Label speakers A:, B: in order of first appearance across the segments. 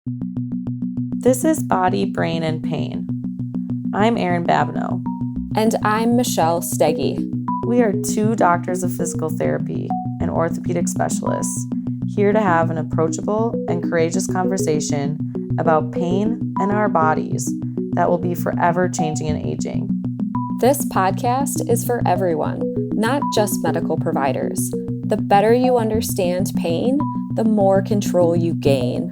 A: This is Body, Brain, and Pain. I'm Erin Babineau.
B: And I'm Michelle Steggy.
A: We are two doctors of physical therapy and orthopedic specialists here to have an approachable and courageous conversation about pain and our bodies that will be forever changing and aging.
B: This podcast is for everyone, not just medical providers. The better you understand pain, the more control you gain.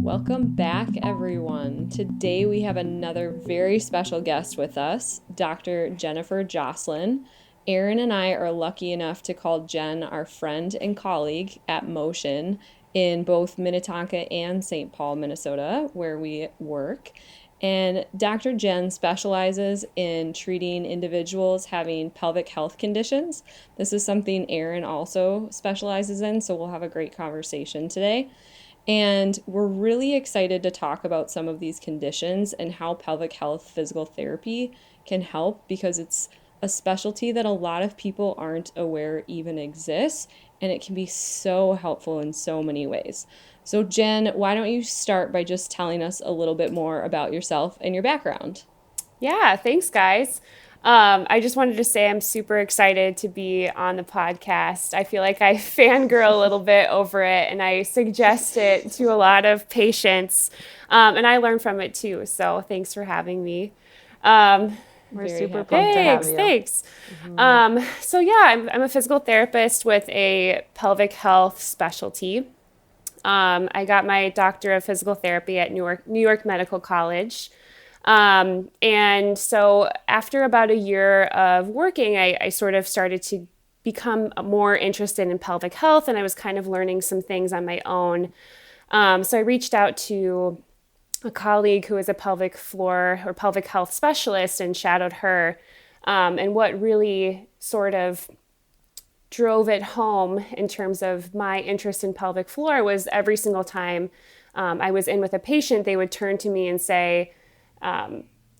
B: Welcome back, everyone. Today we have another very special guest with us, Dr. Jenn Joslyn. Erin and I are lucky enough to call Jenn our friend and colleague at Motion in both Minnetonka and St. Paul, Minnesota, where we work. And Dr. Jenn specializes in treating individuals having pelvic health conditions. This is something Erin also specializes in, so we'll have a great conversation today. And we're really excited to talk about some of these conditions and how pelvic health physical therapy can help, because it's a specialty that a lot of people aren't aware even exists, and it can be so helpful in so many ways. So Jenn, why don't you start by just telling us a little bit more about yourself and your background?
C: Yeah, thanks, guys. I just wanted to say I'm super excited to be on the podcast. I feel like I fangirl a little bit over it, and I suggest it to a lot of patients, and I learn from it too. So thanks for having me.
A: We're super pumped to have you.
C: Thanks. I'm a physical therapist with a pelvic health specialty. I got my doctorate of physical therapy at New York Medical College. And so after about a year of working, I sort of started to become more interested in pelvic health, and I was kind of learning some things on my own. So I reached out to a colleague who is a pelvic floor or pelvic health specialist and shadowed her. And what really sort of drove it home in terms of my interest in pelvic floor was every single time I was in with a patient, they would turn to me and say,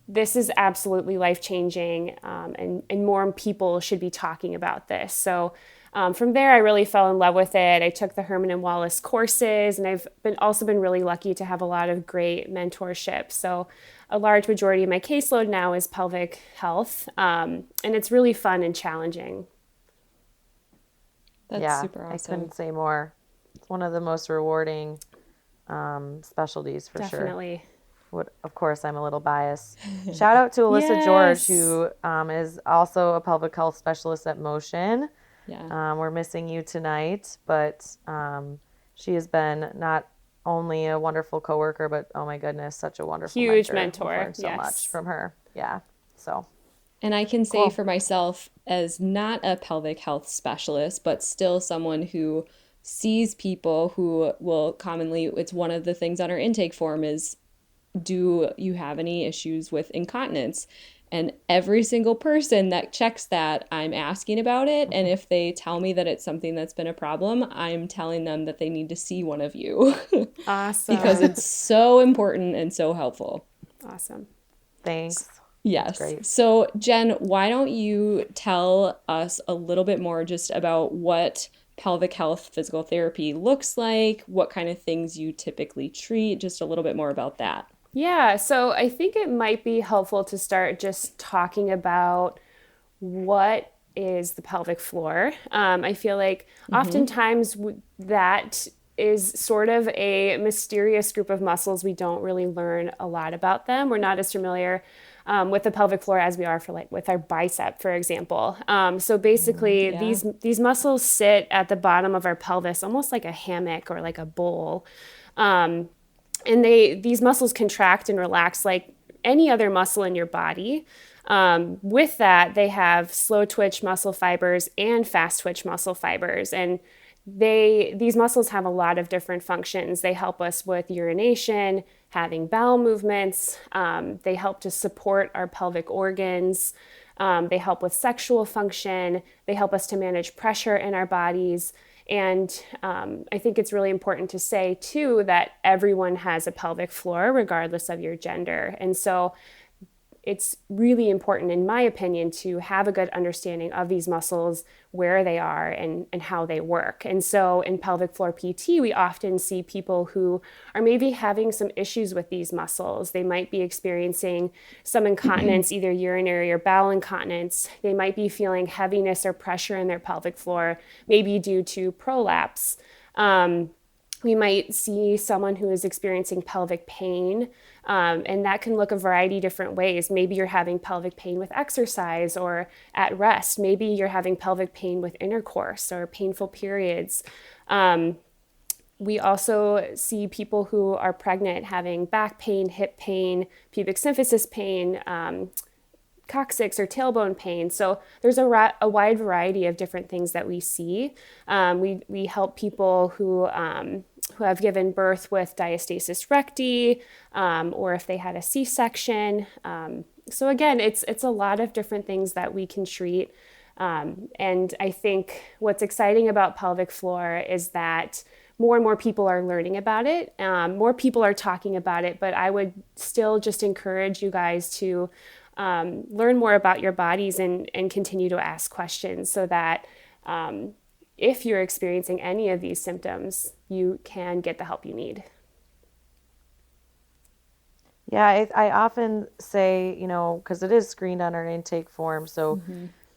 C: this is absolutely life-changing, and more people should be talking about this. So from there, I really fell in love with it. I took the Herman and Wallace courses, and I've also been really lucky to have a lot of great mentorship. So a large majority of my caseload now is pelvic health, and it's really fun and challenging.
B: That's super awesome.
A: I couldn't say more. It's one of the most rewarding specialties for sure.
C: Definitely.
A: Of course, I'm a little biased. Shout out to Alyssa George, who is also a pelvic health specialist at Motion.
B: Yeah.
A: We're missing you tonight, but she has been not only a wonderful coworker, but oh my goodness, such a wonderful
C: huge
A: mentor.
C: mentor.
A: I've learned so much from her. Yeah. So.
B: And I can say for myself, as not a pelvic health specialist, but still someone who sees people who will commonly, it's one of the things on our intake form is, do you have any issues with incontinence? And every single person that checks that, I'm asking about it. And if they tell me that it's something that's been a problem, I'm telling them that they need to see one of you.
C: Awesome.
B: Because it's so important and so helpful.
C: Awesome.
A: Thanks.
B: Yes.
A: Great.
B: So Jenn, why don't you tell us a little bit more just about what pelvic health physical therapy looks like, what kind of things you typically treat, just a little bit more about that.
C: Yeah, so I think it might be helpful to start just talking about what is the pelvic floor. I feel like oftentimes that is sort of a mysterious group of muscles. We don't really learn a lot about them. We're not as familiar with the pelvic floor as we are with our bicep, for example. So basically, these muscles sit at the bottom of our pelvis, almost like a hammock or like a bowl. And these muscles contract and relax like any other muscle in your body. With that, they have slow twitch muscle fibers and fast twitch muscle fibers. And these muscles have a lot of different functions. They help us with urination, having bowel movements. They help to support our pelvic organs. They help with sexual function. They help us to manage pressure in our bodies. And I think it's really important to say, too, that everyone has a pelvic floor, regardless of your gender. And so it's really important, in my opinion, to have a good understanding of these muscles, where they are, and how they work. And so in pelvic floor PT, we often see people who are maybe having some issues with these muscles. They might be experiencing some incontinence, either urinary or bowel incontinence. They might be feeling heaviness or pressure in their pelvic floor, maybe due to prolapse. We might see someone who is experiencing pelvic pain, and that can look a variety of different ways. Maybe you're having pelvic pain with exercise or at rest. Maybe you're having pelvic pain with intercourse or painful periods. We also see people who are pregnant having back pain, hip pain, pubic symphysis pain, coccyx or tailbone pain. So there's a wide variety of different things that we see. We help people who have given birth with diastasis recti, or if they had a C-section. So again, it's a lot of different things that we can treat. And I think what's exciting about pelvic floor is that more and more people are learning about it. More people are talking about it, but I would still just encourage you guys to learn more about your bodies and continue to ask questions so that if you're experiencing any of these symptoms, you can get the help you need.
A: Yeah, I often say, because it is screened on our intake form. So,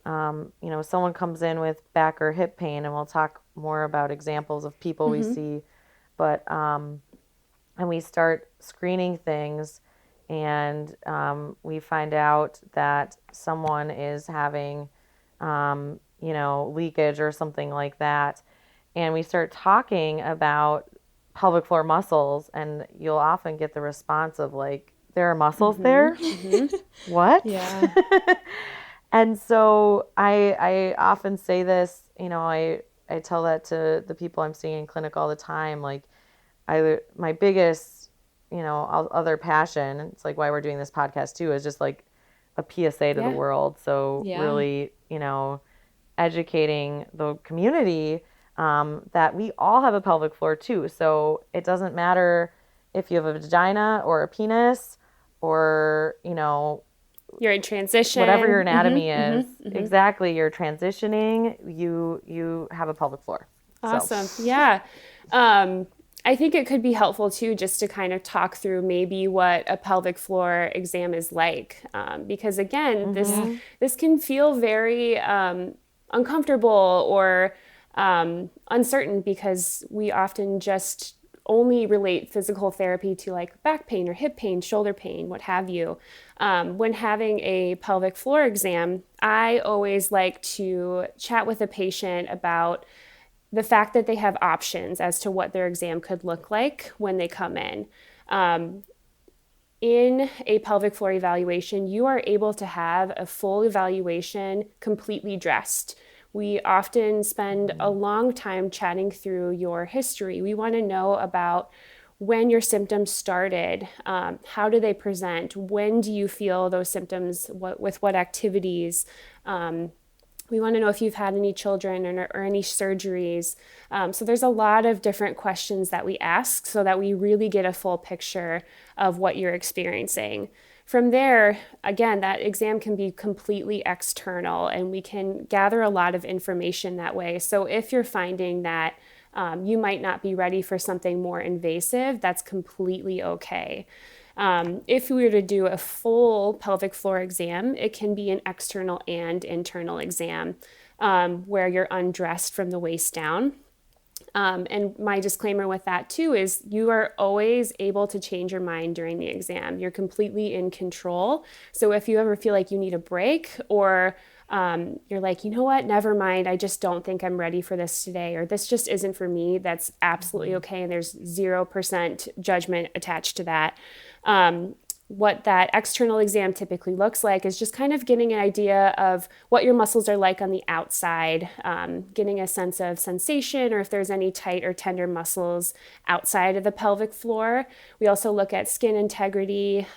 A: someone comes in with back or hip pain, and we'll talk more about examples of people we see. But, and we start screening things, and we find out that someone is having, leakage or something like that. And we start talking about pelvic floor muscles, and you'll often get the response of like, there are muscles there? What?
B: Yeah.
A: And so I often say this, I tell that to the people I'm seeing in clinic all the time. Like, my biggest, other passion, it's like why we're doing this podcast too, is just like a PSA to the world. So really, educating the community that we all have a pelvic floor too. So it doesn't matter if you have a vagina or a penis or,
C: You're in transition.
A: Whatever your anatomy is. Exactly. You're transitioning. You have a pelvic floor.
C: Awesome. So. Yeah. I think it could be helpful too, just to kind of talk through maybe what a pelvic floor exam is like. Because again, this can feel very uncomfortable or uncertain, because we often just only relate physical therapy to like back pain or hip pain, shoulder pain, what have you. When having a pelvic floor exam, I always like to chat with a patient about the fact that they have options as to what their exam could look like when they come in. In a pelvic floor evaluation, you are able to have a full evaluation completely dressed. We often spend a long time chatting through your history. We want to know about when your symptoms started, how do they present, when do you feel those symptoms, with what activities. We want to know if you've had any children or any surgeries. So there's a lot of different questions that we ask so that we really get a full picture of what you're experiencing. From there, again, that exam can be completely external, and we can gather a lot of information that way. So if you're finding that you might not be ready for something more invasive, that's completely okay. If we were to do a full pelvic floor exam, it can be an external and internal exam where you're undressed from the waist down. And my disclaimer with that too is you are always able to change your mind during the exam. You're completely in control. So if you ever feel like you need a break, or you're like, you know what, never mind, I just don't think I'm ready for this today, or this just isn't for me, that's absolutely okay. And there's 0% judgment attached to that. What that external exam typically looks like is just kind of getting an idea of what your muscles are like on the outside, getting a sense of sensation, or if there's any tight or tender muscles outside of the pelvic floor. We also look at skin integrity,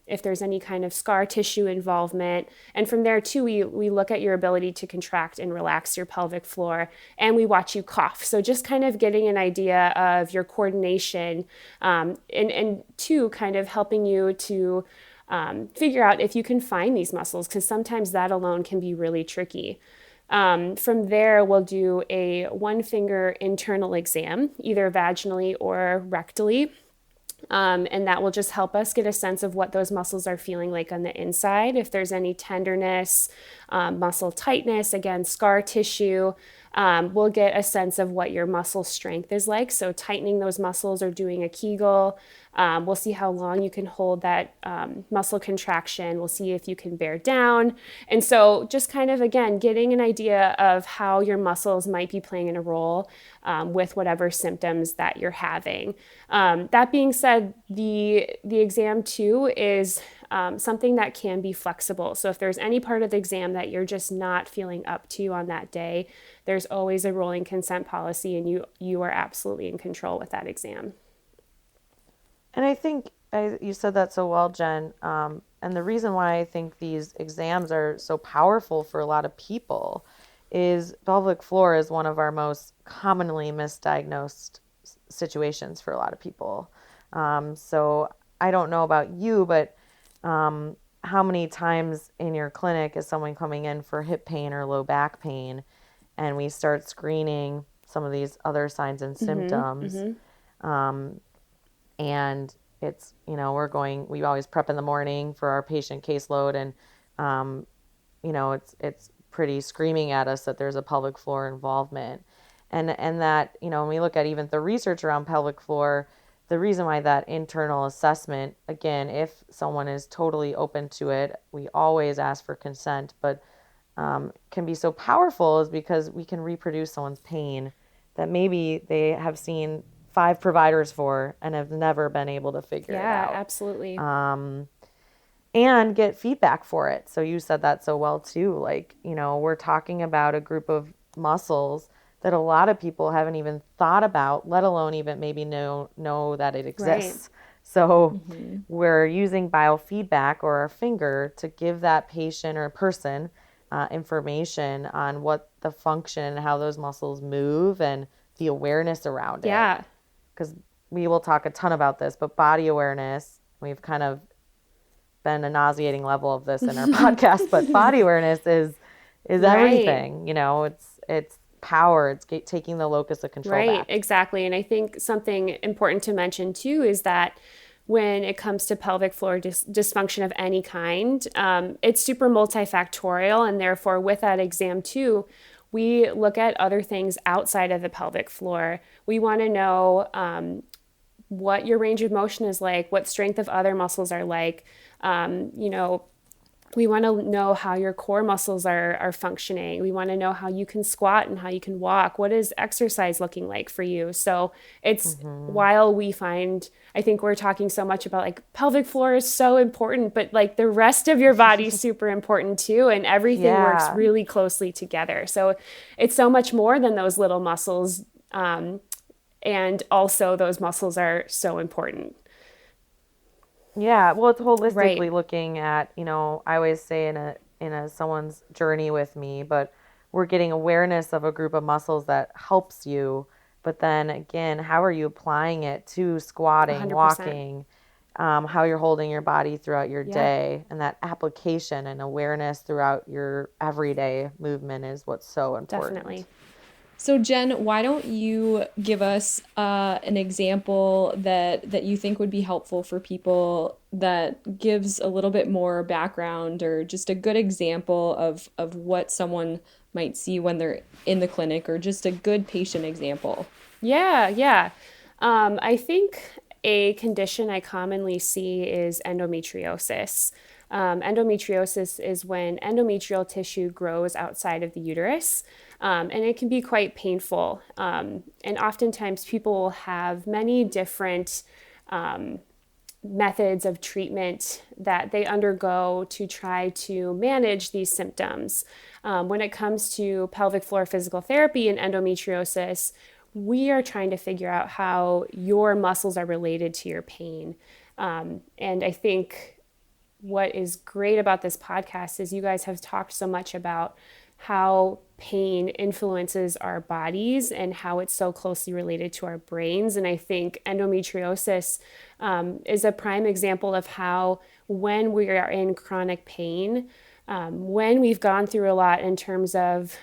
C: if there's any kind of scar tissue involvement. And from there too, we look at your ability to contract and relax your pelvic floor, and we watch you cough. So just kind of getting an idea of your coordination, and two, kind of helping you to figure out if you can find these muscles, because sometimes that alone can be really tricky. From there, we'll do a 1-finger internal exam, either vaginally or rectally. And that will just help us get a sense of what those muscles are feeling like on the inside. If there's any tenderness, muscle tightness, again, scar tissue, we'll get a sense of what your muscle strength is like. So tightening those muscles or doing a Kegel, we'll see how long you can hold that muscle contraction. We'll see if you can bear down. And so just kind of, again, getting an idea of how your muscles might be playing in a role with whatever symptoms that you're having. That being said, the exam too is something that can be flexible. So if there's any part of the exam that you're just not feeling up to on that day, there's always a rolling consent policy, and you are absolutely in control with that exam.
A: And I think you said that so well, Jen. And the reason why I think these exams are so powerful for a lot of people is pelvic floor is one of our most commonly misdiagnosed situations for a lot of people. So I don't know about you, but how many times in your clinic is someone coming in for hip pain or low back pain, and we start screening some of these other signs and symptoms. And it's, we always prep in the morning for our patient caseload, and, it's pretty screaming at us that there's a pelvic floor involvement. And that, when we look at even the research around pelvic floor, the reason why that internal assessment, again, if someone is totally open to it, we always ask for consent, but can be so powerful is because we can reproduce someone's pain that maybe they have seen 5 providers for and have never been able to figure it out.
C: Yeah, absolutely.
A: And get feedback for it. So you said that so well too. Like, we're talking about a group of muscles that a lot of people haven't even thought about, let alone even maybe know that it exists. Right. So we're using biofeedback or our finger to give that patient or person information on what the function and how those muscles move and the awareness around it.
C: Yeah.
A: Because we will talk a ton about this, but body awareness, we've kind of been a nauseating level of this in our podcast, but body awareness is right. Everything. It's power. It's taking the locus of control
C: right,
A: back.
C: Exactly. And I think something important to mention too is that when it comes to pelvic floor dysfunction of any kind, it's super multifactorial, and therefore with that exam too, we look at other things outside of the pelvic floor. We want to know what your range of motion is like, what strength of other muscles are like. We want to know how your core muscles are functioning. We want to know how you can squat and how you can walk. What is exercise looking like for you? So it's while we find, I think we're talking so much about like pelvic floor is so important, but like the rest of your body is super important too. And everything works really closely together. So it's so much more than those little muscles. And also those muscles are so important.
A: Yeah, well, it's holistically looking at, I always say in a someone's journey with me, but we're getting awareness of a group of muscles that helps you. But then again, how are you applying it to squatting, 100%. Walking, how you're holding your body throughout your day, and that application and awareness throughout your everyday movement is what's so important.
C: Definitely.
B: So Jen, why don't you give us an example that you think would be helpful for people that gives a little bit more background or just a good example of what someone might see when they're in the clinic, or just a good patient example?
C: Yeah. I think a condition I commonly see is endometriosis. Endometriosis is when endometrial tissue grows outside of the uterus, and it can be quite painful. And oftentimes people will have many different methods of treatment that they undergo to try to manage these symptoms. When it comes to pelvic floor physical therapy and endometriosis, we are trying to figure out how your muscles are related to your pain. And I think what is great about this podcast is you guys have talked so much about how pain influences our bodies and how it's so closely related to our brains. And I think endometriosis is a prime example of how when we are in chronic pain, when we've gone through a lot in terms of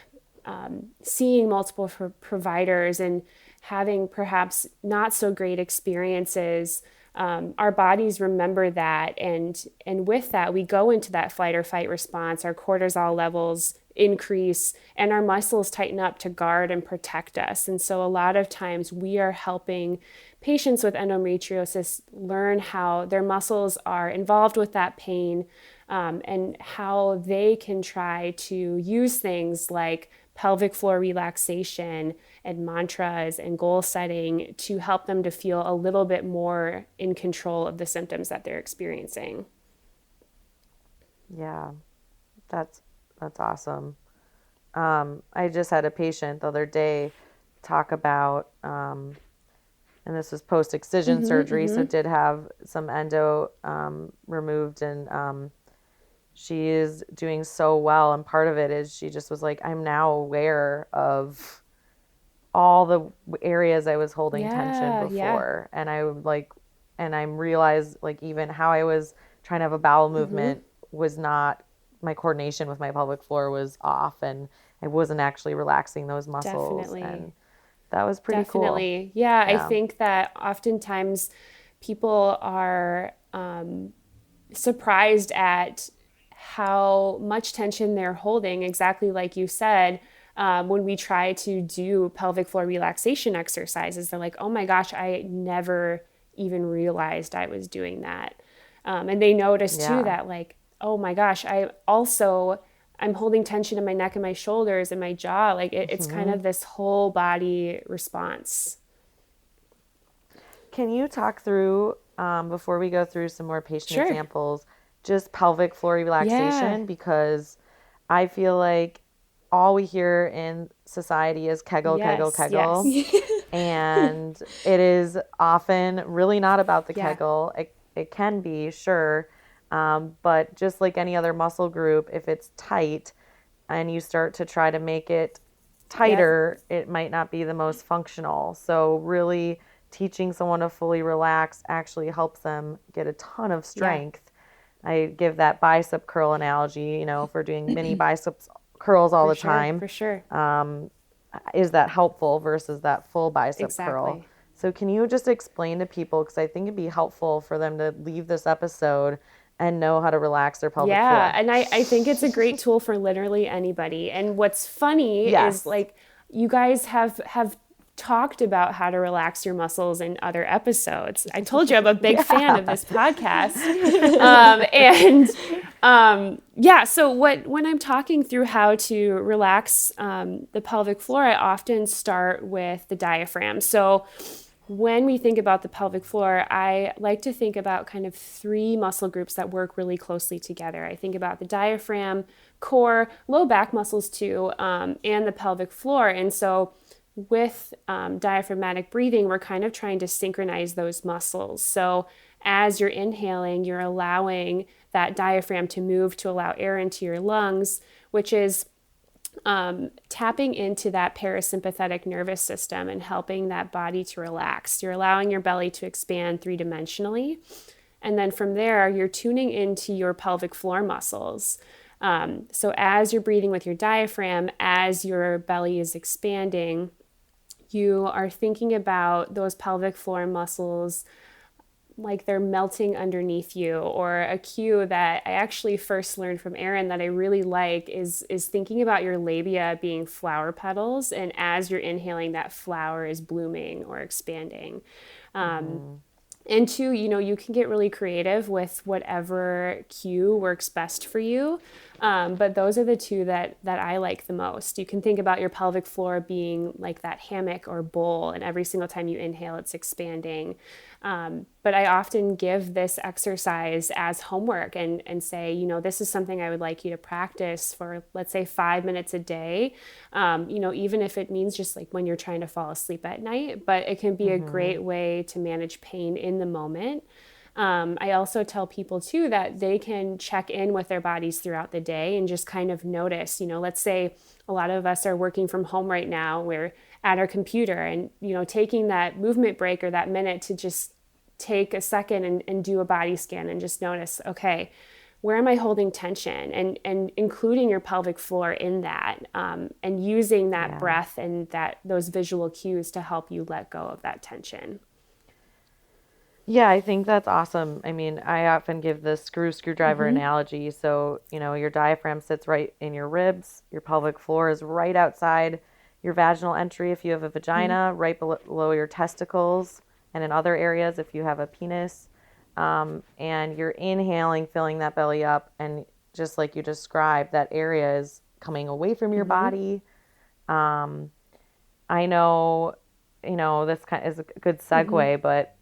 C: seeing multiple providers and having perhaps not so great experiences, our bodies remember that, and with that we go into that fight or fight response. Our cortisol levels increase and our muscles tighten up to guard and protect us. And so a lot of times we are helping patients with endometriosis learn how their muscles are involved with that pain, and how they can try to use things like pelvic floor relaxation and mantras and goal setting to help them to feel a little bit more in control of the symptoms that they're experiencing.
A: Yeah, that's awesome. I just had a patient the other day talk about, and this was post-excision surgery, so did have some endo removed, and she is doing so well. And part of it is she just was like, I'm now aware of all the areas I was holding tension before. And I would like, and I realized like even how I was trying to have a bowel movement was not, my coordination with my pelvic floor was off, and I wasn't actually relaxing those muscles.
C: Definitely.
A: And that was pretty
C: Definitely.
A: cool.
C: Yeah, I think that oftentimes people are surprised at how much tension they're holding, exactly like you said. When we try to do pelvic floor relaxation exercises, they're like, oh my gosh, I never even realized I was doing that. And they notice too that like, oh my gosh, I'm holding tension in my neck and my shoulders and my jaw. Like it's kind of this whole body response.
A: Can you talk through, before we go through some more patient examples, just pelvic floor relaxation? Because I feel like all we hear in society is kegel, kegel, kegel. And it is often really not about the kegel. It can be, sure. But just like any other muscle group, if it's tight and you start to try to make it tighter, it might not be the most functional. So really teaching someone to fully relax actually helps them get a ton of strength. I give that bicep curl analogy, if we're doing mini biceps curls all the time.
C: For sure.
A: Is that helpful versus that full bicep curl? So can you just explain to people, because I think it'd be helpful for them to leave this episode and know how to relax their pelvic floor.
C: Yeah, and I think it's a great tool for literally anybody. And what's funny is like you guys have talked about how to relax your muscles in other episodes. I told you I'm a big fan of this podcast. So when I'm talking through how to relax the pelvic floor, I often start with the diaphragm. So when we think about the pelvic floor, I like to think about kind of three muscle groups that work really closely together. I think about the diaphragm, core, low back muscles too, and the pelvic floor. And so with diaphragmatic breathing, we're kind of trying to synchronize those muscles. So as you're inhaling, you're allowing that diaphragm to move to allow air into your lungs, which is tapping into that parasympathetic nervous system and helping that body to relax. You're allowing your belly to expand three-dimensionally. And then from there, you're tuning into your pelvic floor muscles. So as you're breathing with your diaphragm, as your belly is expanding, you are thinking about those pelvic floor muscles like they're melting underneath you. Or a cue that I actually first learned from Erin that I really like is thinking about your labia being flower petals, and as you're inhaling, that flower is blooming or expanding. And two, you can get really creative with whatever cue works best for you. But those are the two that I like the most. You can think about your pelvic floor being like that hammock or bowl, and every single time you inhale, it's expanding. But I often give this exercise as homework and say, this is something I would like you to practice for, let's say, 5 minutes a day, even if it means just like when you're trying to fall asleep at night. But it can be a great way to manage pain in the moment. I also tell people too that they can check in with their bodies throughout the day and just kind of notice, let's say a lot of us are working from home right now. We're at our computer and, taking that movement break or that minute to just take a second and do a body scan and just notice, okay, where am I holding tension? And including your pelvic floor in that, and using that breath and those visual cues to help you let go of that tension.
A: Yeah, I think that's awesome. I mean, I often give the screwdriver analogy. So, your diaphragm sits right in your ribs. Your pelvic floor is right outside your vaginal entry if you have a vagina, right below your testicles, and in other areas if you have a penis. And you're inhaling, filling that belly up. And just like you described, that area is coming away from your body. I know, this kind is a good segue, but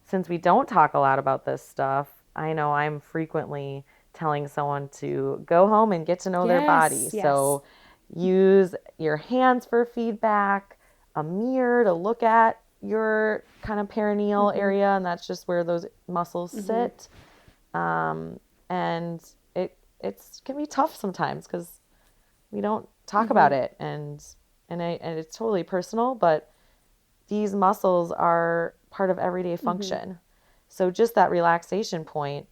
A: since we don't talk a lot about this stuff, I know I'm frequently telling someone to go home and get to know their body.
C: Yes.
A: So use your hands for feedback, a mirror to look at your kind of perineal area, and that's just where those muscles sit. And it can be tough sometimes because we don't talk about it, and it's totally personal, but these muscles are part of everyday function. So just that relaxation point,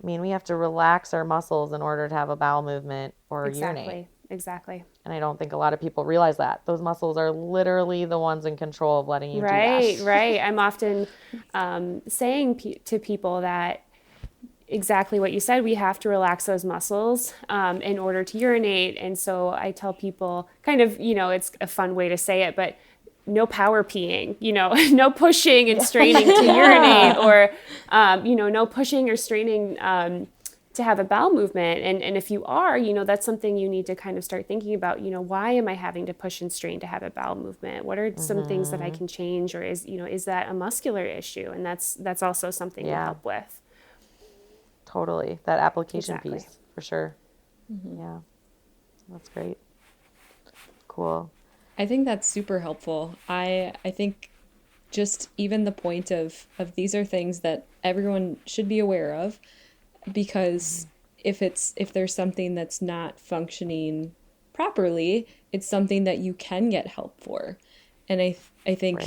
A: I mean, we have to relax our muscles in order to have a bowel movement or urinate.
C: Exactly.
A: And I don't think a lot of people realize that. Those muscles are literally the ones in control of letting you do that.
C: Right. I'm often saying to people that exactly what you said, we have to relax those muscles in order to urinate. And so I tell people kind of, it's a fun way to say it, but no power peeing, no pushing and straining to urinate, or, no pushing or straining to have a bowel movement. And if you are, that's something you need to kind of start thinking about, why am I having to push and strain to have a bowel movement? What are some things that I can change? Or is that a muscular issue? And that's also something to help with.
A: Totally. That application piece for sure. Yeah. That's great. Cool.
B: I think that's super helpful. I think just even the point of these are things that everyone should be aware of, because if there's something that's not functioning properly, it's something that you can get help for. And I think,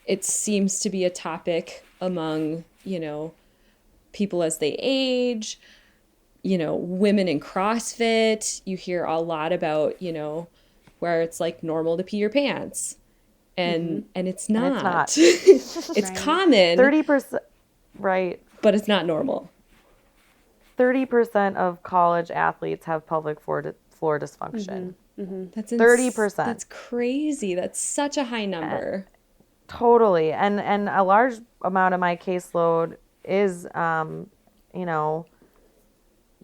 B: it seems to be a topic among, people as they age, women in CrossFit. You hear a lot about, where it's like normal to pee your pants. And it's not. It's common.
A: 30%, right.
B: But it's not normal.
A: 30% of college athletes have pelvic floor dysfunction.
B: That's
A: 30%.
B: That's crazy. That's such a high number.
A: Totally. And a large amount of my caseload is,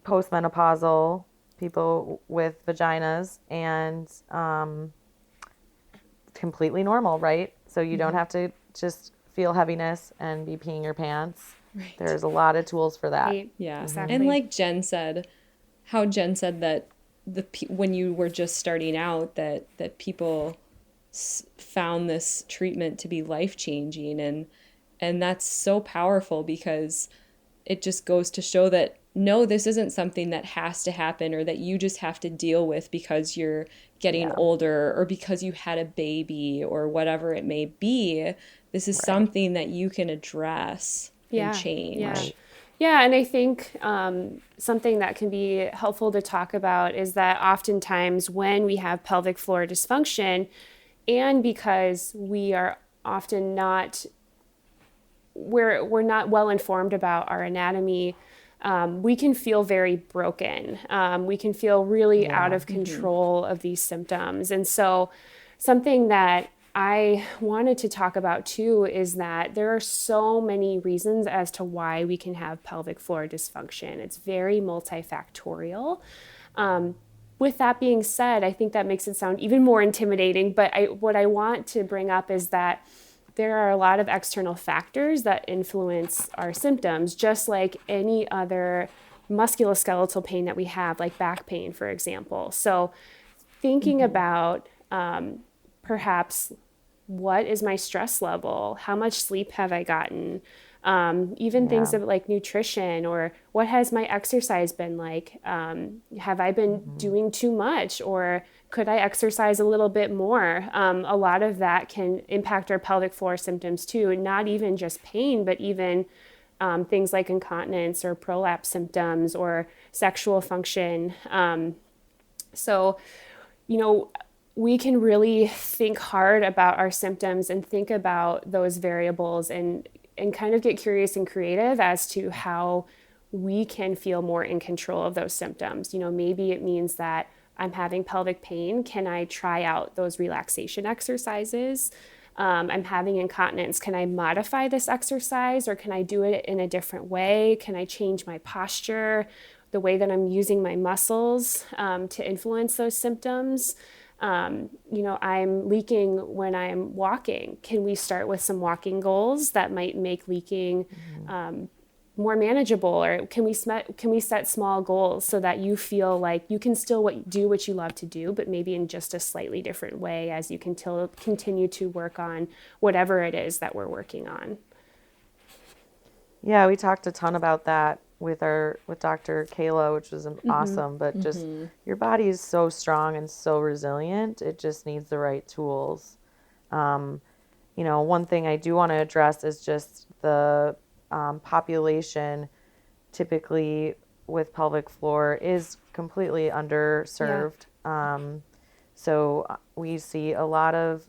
A: postmenopausal people with vaginas, and completely normal, right? So you don't have to just feel heaviness and be peeing your pants. Right. There's a lot of tools for that.
C: Right.
B: Yeah. Exactly. And like Jen said that when you were just starting out, that people found this treatment to be life-changing, and that's so powerful, because it just goes to show that no, this isn't something that has to happen or that you just have to deal with because you're getting older or because you had a baby or whatever it may be. This is something that you can address and change.
C: Yeah. Yeah, and I think something that can be helpful to talk about is that oftentimes when we have pelvic floor dysfunction, and because we are often we're not well informed about our anatomy, we can feel very broken. We can feel really out of control of these symptoms. And so something that I wanted to talk about too is that there are so many reasons as to why we can have pelvic floor dysfunction. It's very multifactorial. With that being said, I think that makes it sound even more intimidating, but what I want to bring up is that there are a lot of external factors that influence our symptoms, just like any other musculoskeletal pain that we have, like back pain, for example. So thinking about perhaps what is my stress level? How much sleep have I gotten? Even things of like nutrition, or what has my exercise been like? Have I been doing too much, or could I exercise a little bit more? A lot of that can impact our pelvic floor symptoms too, not even just pain, but even things like incontinence or prolapse symptoms or sexual function. So, we can really think hard about our symptoms and think about those variables and kind of get curious and creative as to how we can feel more in control of those symptoms. Maybe it means that I'm having pelvic pain. Can I try out those relaxation exercises? I'm having incontinence. Can I modify this exercise, or can I do it in a different way? Can I change my posture, the way that I'm using my muscles to influence those symptoms? I'm leaking when I'm walking. Can we start with some walking goals that might make leaking more manageable? Or can we set small goals so that you feel like you can still do what you love to do, but maybe in just a slightly different way as you continue to work on whatever it is that we're working on.
A: Yeah, we talked a ton about that with Dr. Kayla, which was awesome, but just your body is so strong and so resilient. It just needs the right tools. One thing I do want to address is just the population typically with pelvic floor is completely underserved. So we see a lot of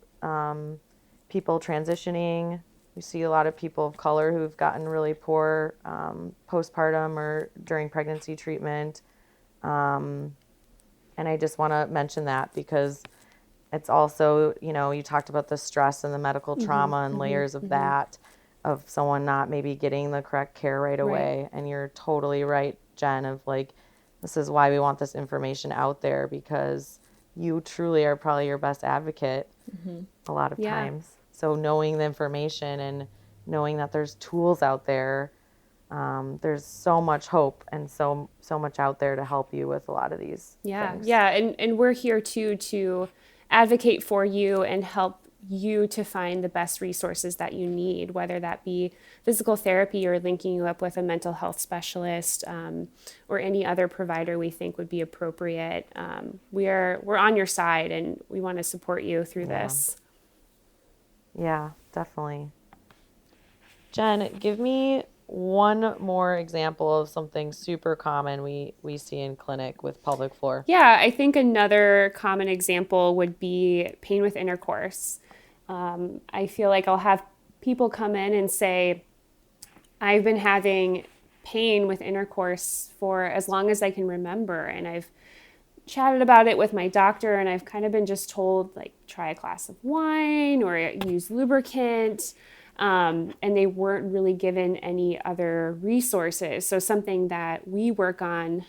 A: people transitioning. We see a lot of people of color who've gotten really poor postpartum or during pregnancy treatment. And I just want to mention that because it's also, you talked about the stress and the medical trauma and layers of that, of someone not maybe getting the correct care right away. And you're totally right, Jen, of like, this is why we want this information out there, because you truly are probably your best advocate a lot of times. So knowing the information and knowing that there's tools out there, there's so much hope and so much out there to help you with a lot of these things.
C: Yeah. And we're here too to advocate for you and help you to find the best resources that you need, whether that be physical therapy or linking you up with a mental health specialist or any other provider we think would be appropriate. We're on your side and we want to support you through this.
A: Yeah, definitely. Jen, give me one more example of something super common we see in clinic with pelvic floor.
C: Yeah, I think another common example would be pain with intercourse. I feel like I'll have people come in and say, I've been having pain with intercourse for as long as I can remember, and I've chatted about it with my doctor, and I've kind of been just told, like, try a glass of wine or use lubricant, and they weren't really given any other resources. So something that we work on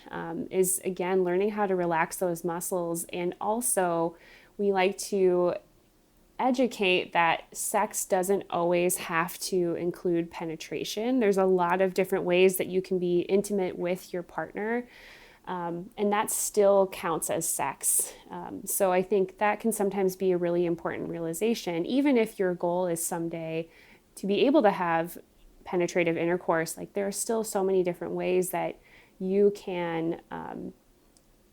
C: is, again, learning how to relax those muscles. And also we like to educate that sex doesn't always have to include penetration. There's a lot of different ways that you can be intimate with your partner. And that still counts as sex. So I think that can sometimes be a really important realization. Even if your goal is someday to be able to have penetrative intercourse, like there are still so many different ways that you can,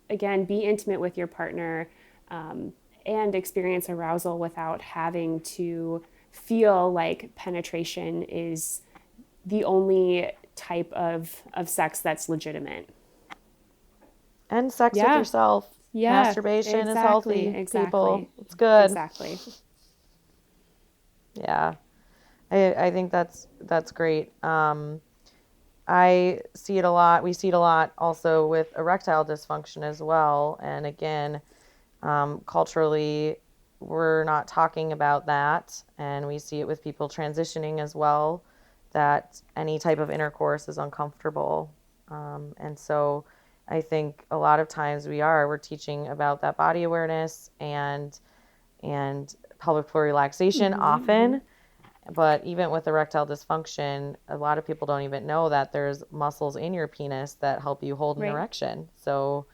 C: again, be intimate with your partner and experience arousal without having to feel like penetration is the only type of sex that's legitimate.
A: And sex with yourself.
C: Yeah,
A: masturbation is healthy.
C: Exactly.
A: People, it's good.
C: Exactly.
A: Yeah, I think that's great. I see it a lot. We see it a lot also with erectile dysfunction as well. And again, culturally, we're not talking about that. And we see it with people transitioning as well, that any type of intercourse is uncomfortable. And so I think a lot of times we're teaching about that body awareness and pelvic floor relaxation often. But even with erectile dysfunction, a lot of people don't even know that there's muscles in your penis that help you hold an erection. So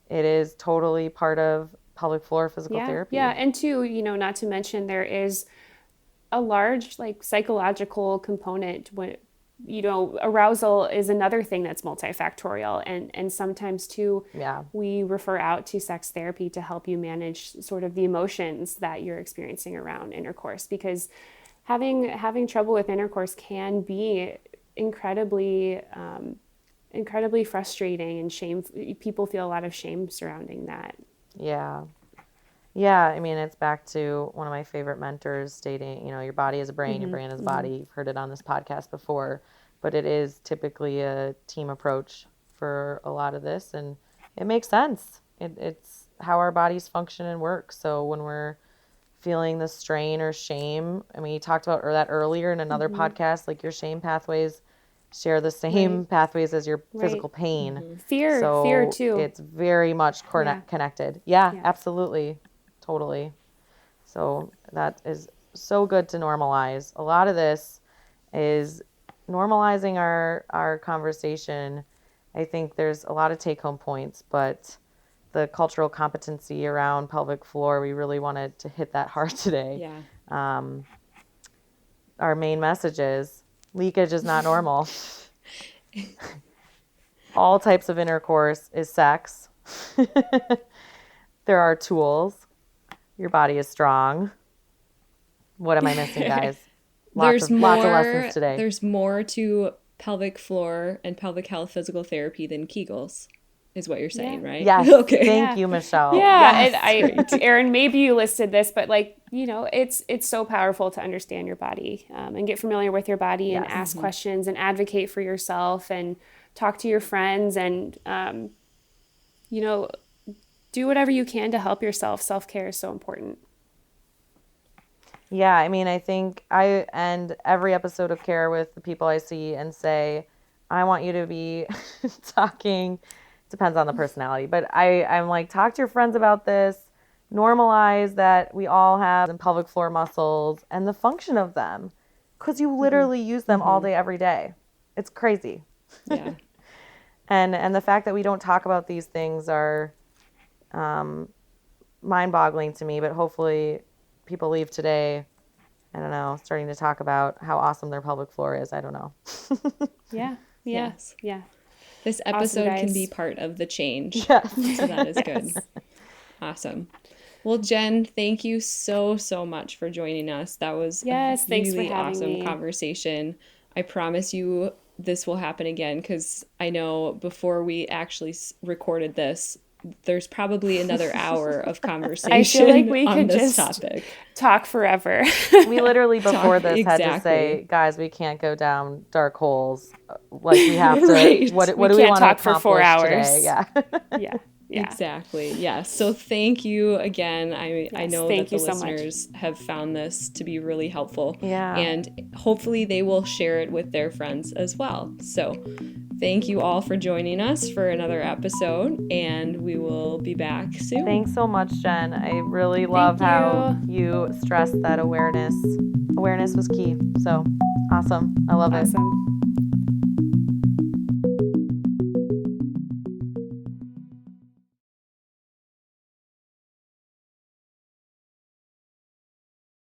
A: it is totally part of pelvic floor physical therapy.
C: Yeah, and too, not to mention there is a large psychological component arousal is another thing that's multifactorial. And sometimes too, we refer out to sex therapy to help you manage sort of the emotions that you're experiencing around intercourse, because having trouble with intercourse can be incredibly frustrating and shame. People feel a lot of shame surrounding that.
A: Yeah. Yeah, I mean, it's back to one of my favorite mentors stating, your body is a brain, your brain is a body. You've heard it on this podcast before, but it is typically a team approach for a lot of this, and it makes sense. It's how our bodies function and work. So when we're feeling the strain or shame, I mean, you talked about that earlier in another podcast, like your shame pathways share the same pathways as your physical pain.
C: Fear too.
A: It's very much connected. Yeah, absolutely. Totally. So that is so good to normalize. A lot of this is normalizing our conversation. I think there's a lot of take-home points, but the cultural competency around pelvic floor, we really wanted to hit that hard today.
B: Yeah.
A: Our main message is leakage is not normal. All types of intercourse is sex. There are tools. Your body is strong. What am I missing, guys? Lots of lessons today.
B: There's more to pelvic floor and pelvic health physical therapy than Kegels, is what you're saying, right?
A: Yes. Okay. Thank you, Michelle.
C: Yeah. Yes. Erin, maybe you listed this, but it's so powerful to understand your body and get familiar with your body and ask questions and advocate for yourself and talk to your friends and, do whatever you can to help yourself. Self-care is so important.
A: Yeah, I mean, I think I end every episode of Care with the people I see and say, I want you to be talking, depends on the personality, but I'm like, talk to your friends about this, normalize that we all have pelvic floor muscles and the function of them, because you literally use them all day, every day. It's crazy.
B: Yeah.
A: And the fact that we don't talk about these things are mind-boggling to me, but hopefully people leave today, I don't know, starting to talk about how awesome their pelvic floor is. I don't know.
B: Yes.
C: Yeah.
B: This episode can be part of the change.
A: Yes.
B: So that is good. Awesome. Well, Jenn, thank you so much for joining us. That was a really awesome conversation. I promise you this will happen again, because I know before we actually recorded this, there's probably another hour of conversation. I feel like we could just
C: talk forever.
A: We literally before this had to say, guys, we can't go down dark holes. Like we have to. What do we want to
C: talk for 4 hours
A: today? Yeah.
C: Yeah.
B: Exactly. Yeah. So thank you again. I know that the listeners have found this to be really helpful.
A: Yeah.
B: And hopefully they will share it with their friends as well. So thank you all for joining us for another episode, and we will be back soon.
A: Thanks so much, Jenn. I really love how you stressed that awareness was key. So awesome. I love it.